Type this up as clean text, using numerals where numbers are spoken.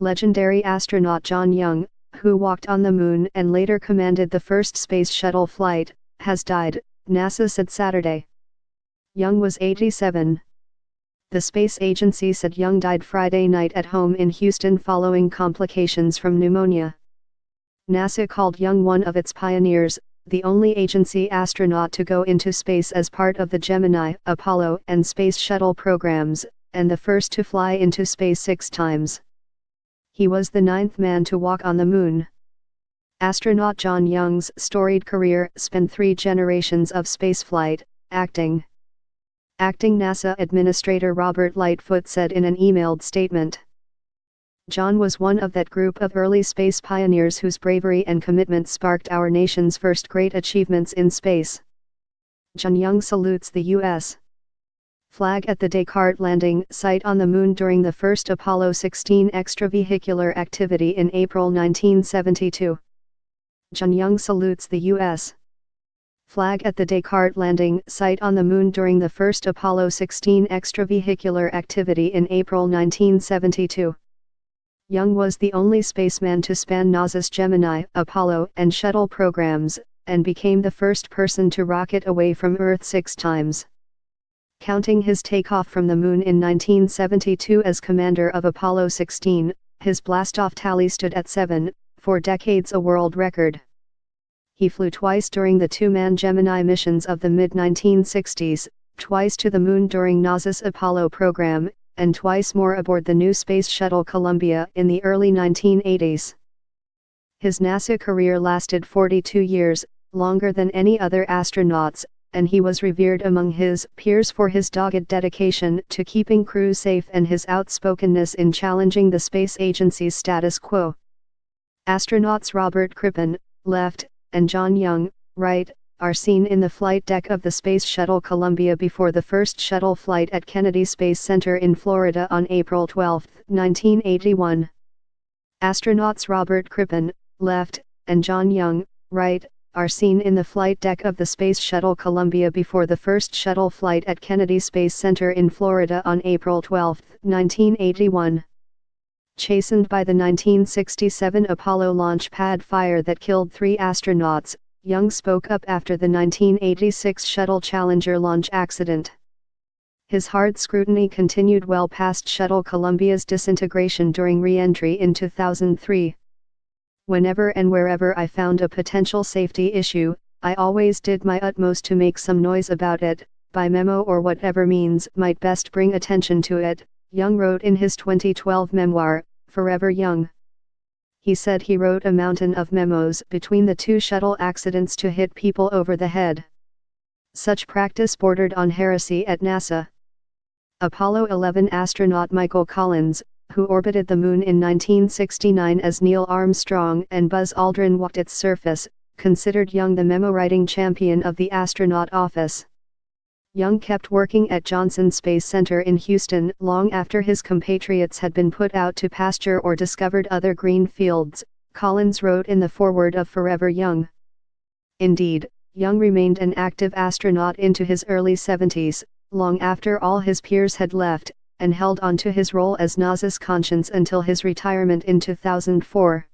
Legendary astronaut John Young, who walked on the Moon and later commanded the first space shuttle flight, has died, NASA said Saturday. Young was 87. The space agency said Young died Friday night at home in Houston following complications from pneumonia. NASA called Young one of its pioneers, the only agency astronaut to go into space as part of the Gemini, Apollo, and Space Shuttle programs, and the first to fly into space 6 times. He was the 9th man to walk on the Moon. Astronaut John Young's storied career spanned 3 generations of spaceflight, acting. Acting NASA Administrator Robert Lightfoot said in an emailed statement. John was one of that group of early space pioneers whose bravery and commitment sparked our nation's first great achievements in space. John Young salutes the U.S. flag at the Descartes landing site on the Moon during the first Apollo 16 extravehicular activity in April 1972. John Young salutes the U.S. flag at the Descartes landing site on the Moon during the first Apollo 16 extravehicular activity in April 1972. Young was the only spaceman to span NASA's Gemini, Apollo, and Shuttle programs, and became the first person to rocket away from Earth 6 times. Counting his takeoff from the Moon in 1972 as commander of Apollo 16, his blastoff tally stood at 7, for decades a world record. He flew twice during the 2-man Gemini missions of the mid-1960s, twice to the Moon during NASA's Apollo program, and twice more aboard the new Space Shuttle Columbia in the early 1980s. His NASA career lasted 42 years, longer than any other astronaut's, and he was revered among his peers for his dogged dedication to keeping crews safe and his outspokenness in challenging the space agency's status quo. Astronauts Robert Crippen, left, and John Young, right, are seen in the flight deck of the Space Shuttle Columbia before the first shuttle flight at Kennedy Space Center in Florida on April 12, 1981. Astronauts Robert Crippen, left, and John Young, right, are seen in the flight deck of the Space Shuttle Columbia before the first shuttle flight at Kennedy Space Center in Florida on April 12, 1981. Chastened by the 1967 Apollo launch pad fire that killed 3 astronauts, Young spoke up after the 1986 Shuttle Challenger launch accident. His hard scrutiny continued well past Shuttle Columbia's disintegration during re-entry in 2003. Whenever and wherever I found a potential safety issue, I always did my utmost to make some noise about it, by memo or whatever means might best bring attention to it, Young wrote in his 2012 memoir, Forever Young. He said he wrote a mountain of memos between the 2 shuttle accidents to hit people over the head. Such practice bordered on heresy at NASA. Apollo 11 astronaut Michael Collins, who orbited the Moon in 1969 as Neil Armstrong and Buzz Aldrin walked its surface, considered Young the memo-writing champion of the astronaut office. Young kept working at Johnson Space Center in Houston long after his compatriots had been put out to pasture or discovered other green fields, Collins wrote in the foreword of Forever Young. Indeed, Young remained an active astronaut into his early 70s, long after all his peers had left, and held on to his role as NASA's conscience until his retirement in 2004.